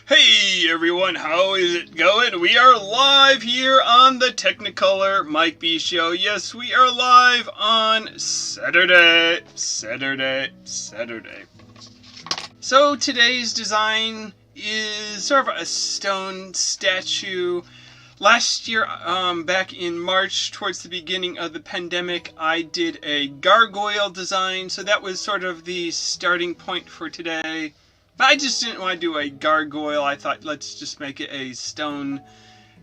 Hey everyone, how is it going? We are live here on the Technicolor Mike B Show. Yes, we are live on Saturday. So today's design is sort of a stone statue. Last year, back in March, towards the beginning of the pandemic, I did a gargoyle design. So that was sort of the starting point for today. But I just didn't want to do a gargoyle. I thought, let's just make it a stone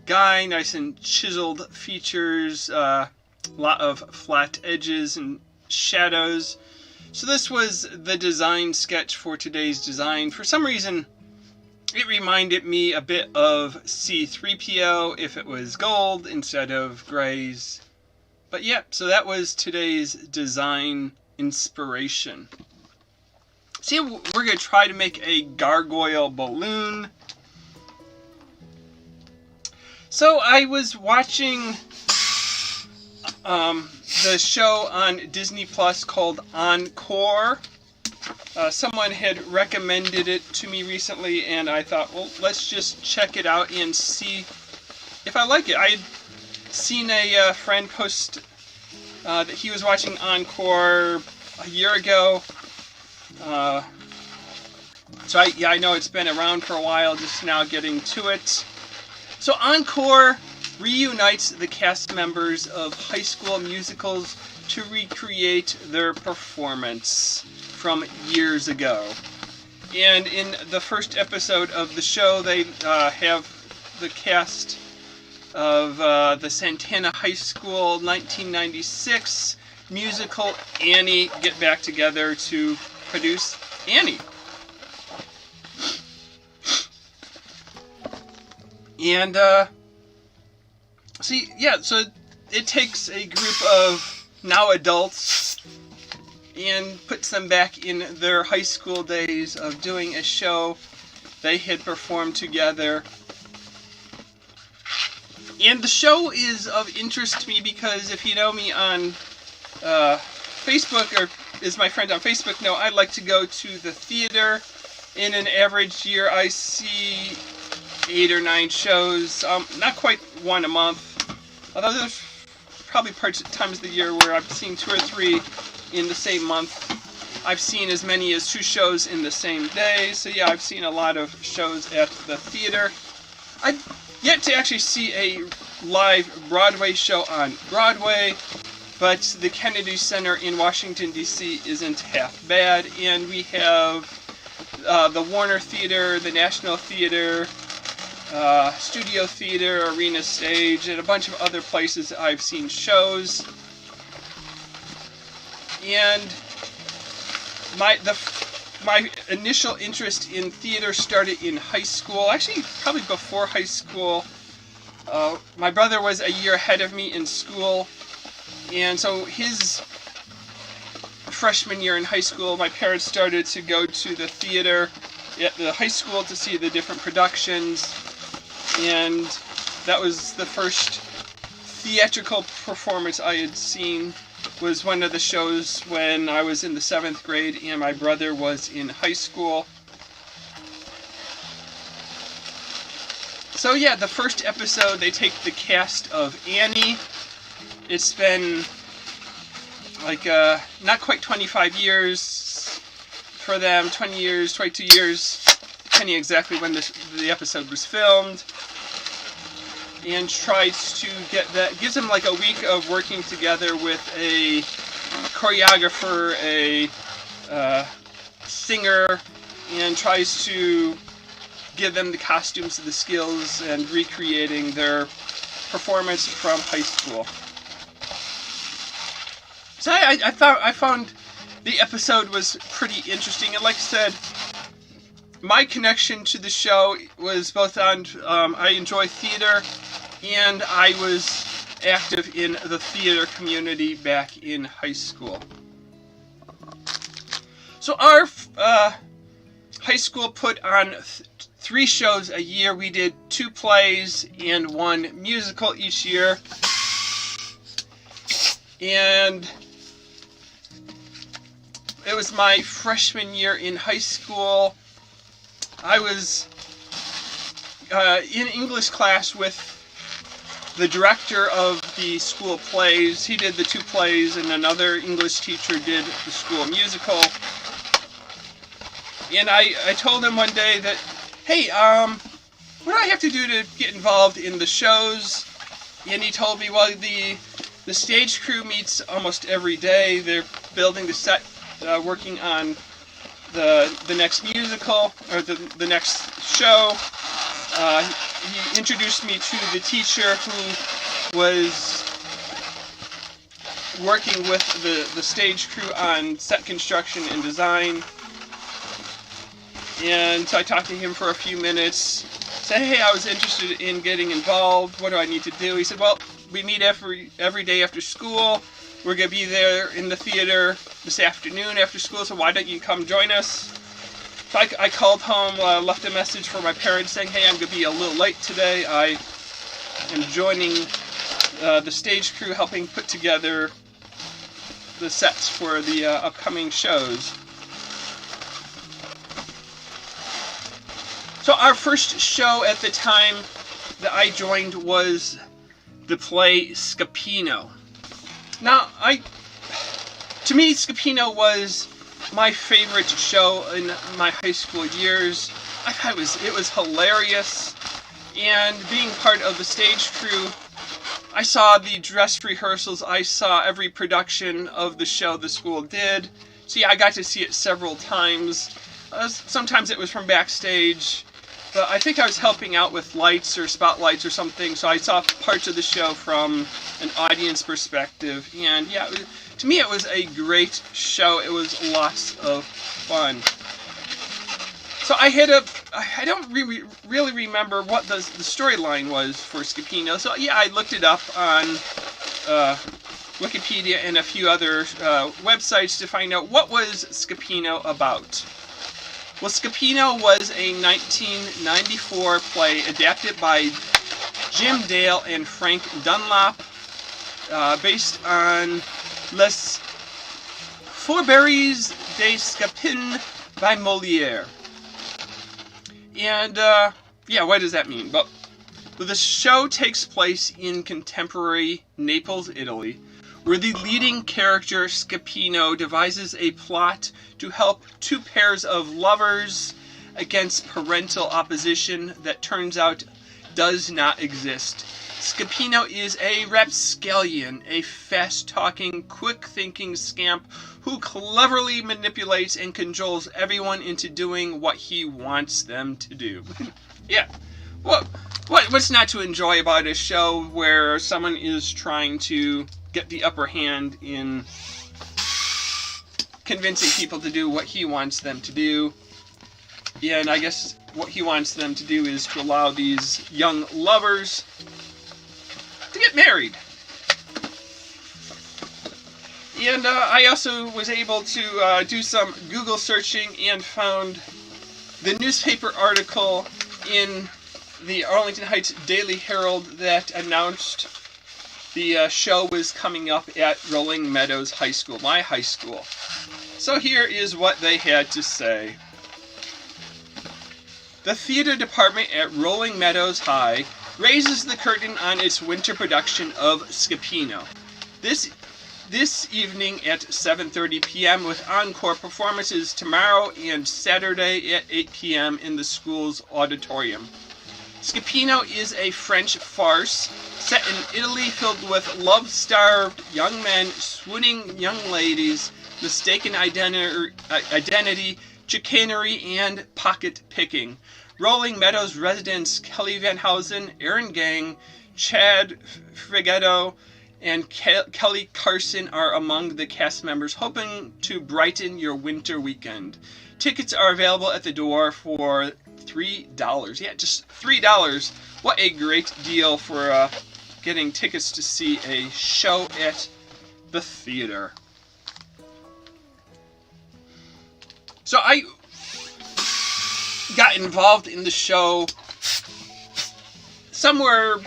guy, nice and chiseled features, a lot of flat edges and shadows. So this was the design sketch for today's design. For some reason, it reminded me a bit of C-3PO if it was gold instead of grays. But yeah, so that was today's design inspiration. See, we're going to try to make a gargoyle balloon. So I was watching the show on Disney Plus called Encore. Someone had recommended it to me recently, and I thought, well, let's just check it out and see if I like it. I had seen a friend post that he was watching Encore a year ago. So I know it's been around for a while, just now getting to it. So Encore reunites the cast members of high school musicals to recreate their performance from years ago. And in the first episode of the show, they have the cast of the Santana High School 1996 musical Annie get back together to produce Annie. And so it takes a group of now adults and puts them back in their high school days of doing a show they had performed together. And the show is of interest to me because if you know me on Facebook, or is my friend on Facebook know, I like to go to the theater. In an average year, I see 8 or 9 shows, not quite one a month, although there's probably times of the year where I've seen 2 or 3 in the same month. I've seen as many as 2 shows in the same day, so yeah, I've seen a lot of shows at the theater. I've yet to actually see a live Broadway show on Broadway, but the Kennedy Center in Washington, D.C. isn't half bad, and we have the Warner Theater, the National Theater, Studio Theater, Arena Stage, and a bunch of other places I've seen shows. And my initial interest in theater started in high school, actually probably before high school. My brother was a year ahead of me in school, and so his freshman year in high school, my parents started to go to the theater at the high school to see the different productions, and that was the first theatrical performance I had seen. Was one of the shows when I was in the 7th grade and my brother was in high school. So yeah, the first episode, they take the cast of Annie. It's been like not quite 25 years for them, 20 years, 22 years, depending exactly when the episode was filmed. And tries to get that, gives them like a week of working together with a choreographer, a singer, and tries to give them the costumes, the skills, and recreating their performance from high school. So I found the episode was pretty interesting, and like I said, my connection to the show was both on, I enjoy theater, and I was active in the theater community back in high school. So our high school put on 3 shows a year. We did 2 plays and 1 musical each year. And it was my freshman year in high school. I was in English class with the director of the school plays. He did the 2 plays, and another English teacher did the school musical. And I told him one day that, hey, what do I have to do to get involved in the shows? And he told me, well, the stage crew meets almost every day. They're building the set, working on the next musical, or the next show. He introduced me to the teacher who was working with the stage crew on set construction and design. And so I talked to him for a few minutes, said, hey, I was interested in getting involved. What do I need to do? He said, well, we meet every day after school. We're going to be there in the theater this afternoon after school, so why don't you come join us? So I called home, left a message for my parents saying, hey, I'm going to be a little late today. I am joining the stage crew, helping put together the sets for the upcoming shows. So our first show at the time that I joined was the play Scapino. Now, to me, Scapino was my favorite show in my high school years. I thought it was hilarious, and being part of the stage crew, I saw the dress rehearsals, I saw every production of the show the school did. So yeah, I got to see it several times. Sometimes it was from backstage, but I think I was helping out with lights or spotlights or something, so I saw parts of the show from an audience perspective, and yeah, to me it was a great show. It was lots of fun. So I don't really remember what the storyline was for Scapino, so yeah, I looked it up on Wikipedia and a few other websites to find out what was Scapino about. Well, Scapino was a 1994 play adapted by Jim Dale and Frank Dunlop, based on Les Fourberies de Scapin by Molière. And, yeah, what does that mean? Well, the show takes place in contemporary Naples, Italy, where the leading character, Scapino, devises a plot to help 2 pairs of lovers against parental opposition that turns out does not exist. Scapino is a rapscallion, a fast-talking, quick-thinking scamp who cleverly manipulates and cajoles everyone into doing what he wants them to do. Yeah, what's not to enjoy about a show where someone is trying to get the upper hand in convincing people to do what he wants them to do? Yeah, and I guess what he wants them to do is to allow these young lovers to get married. And I also was able to do some Google searching and found the newspaper article in the Arlington Heights Daily Herald that announced the show was coming up at Rolling Meadows High School, my high school. So here is what they had to say. The theater department at Rolling Meadows High raises the curtain on its winter production of Scapino. This evening at 7:30 p.m. with encore performances tomorrow and Saturday at 8 p.m. in the school's auditorium. Scapino is a French farce set in Italy filled with love-starved young men, swooning young ladies, mistaken identity, chicanery, and pocket-picking. Rolling Meadows residents Kelly Van Housen, Aaron Gang, Chad Frigetto, and Kelly Carson are among the cast members, hoping to brighten your winter weekend. Tickets are available at the door for $3. Yeah, just $3. What a great deal for getting tickets to see a show at the theater. So I got involved in the show somewhere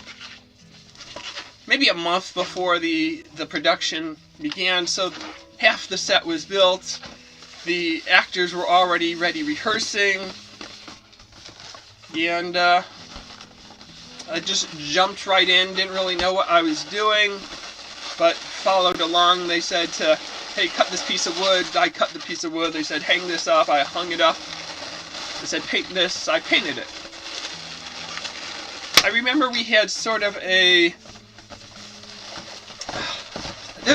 maybe a month before the production began, so half the set was built. The actors were already ready rehearsing, and I just jumped right in, didn't really know what I was doing, but followed along. They said, hey, cut this piece of wood. I cut the piece of wood. They said, hang this up. I hung it up. They said, paint this. I painted it. I remember we had sort of a...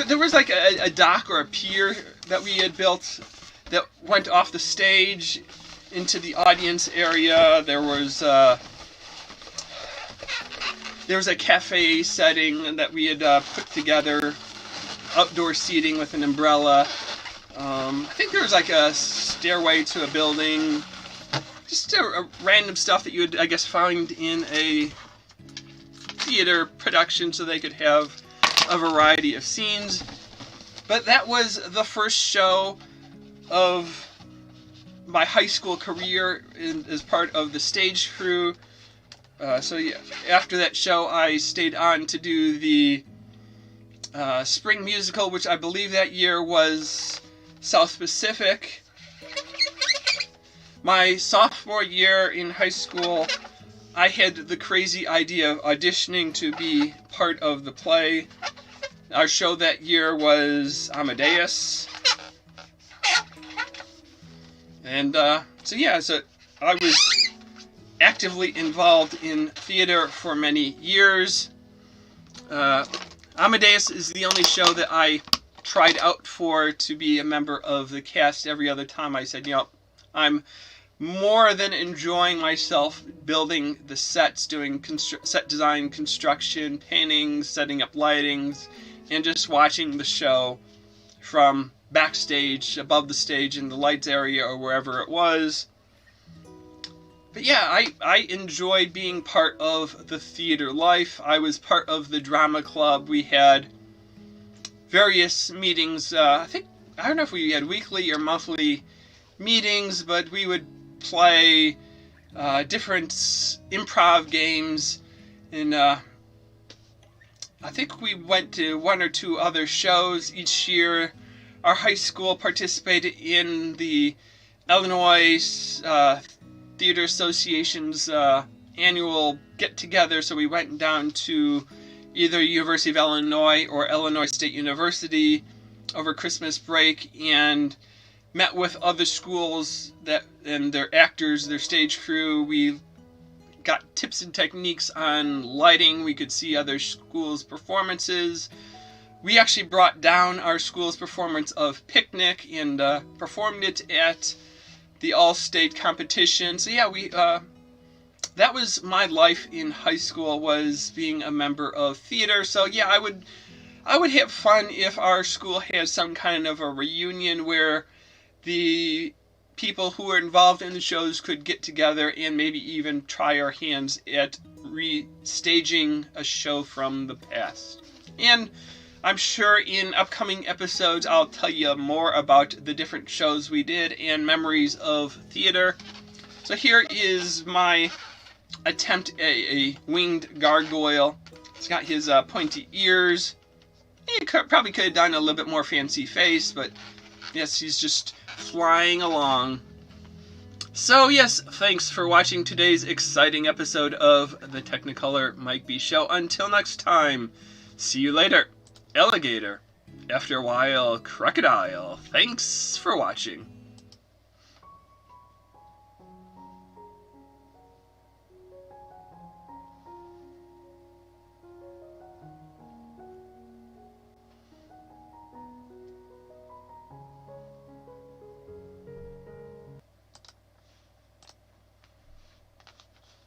There was like a dock or a pier that we had built that went off the stage into the audience area. There was a cafe setting that we had put together, outdoor seating with an umbrella. I think there was like a stairway to a building, just a random stuff that you would, I guess, find in a theater production so they could have a variety of scenes. But that was the first show of my high school career as part of the stage crew. So yeah, after that show I stayed on to do the spring musical, which I believe that year was South Pacific. My sophomore year in high school, I had the crazy idea of auditioning to be part of the play. Our show that year was Amadeus. And so I was actively involved in theater for many years. Amadeus is the only show that I tried out for to be a member of the cast. Every other time I said, I'm more than enjoying myself building the sets, doing set design, construction, painting, setting up lightings, and just watching the show from backstage, above the stage, in the lights area, or wherever it was. But yeah, I enjoyed being part of the theater life. I was part of the drama club. We had various meetings. I don't know if we had weekly or monthly meetings, but we would play different improv games, and I think we went to one or two other shows each year. Our high school participated in the Illinois Theater Association's annual get-together, so we went down to either University of Illinois or Illinois State University over Christmas break and met with other schools and their actors, their stage crew. We got tips and techniques on lighting. We could see other schools' performances. We actually brought down our school's performance of Picnic and performed it at the all-state competition. So yeah, that was my life in high school, was being a member of theater. So yeah, I would have fun if our school had some kind of a reunion where the people who were involved in the shows could get together and maybe even try our hands at restaging a show from the past. And I'm sure in upcoming episodes I'll tell you more about the different shows we did and memories of theater. So here is my attempt at a winged gargoyle. It's got his pointy ears. He probably could have done a little bit more fancy face, but yes, he's just flying along. So yes, thanks for watching today's exciting episode of the Technicolor Mike B Show. Until next time, see you later. Alligator. After a while, crocodile. Thanks for watching.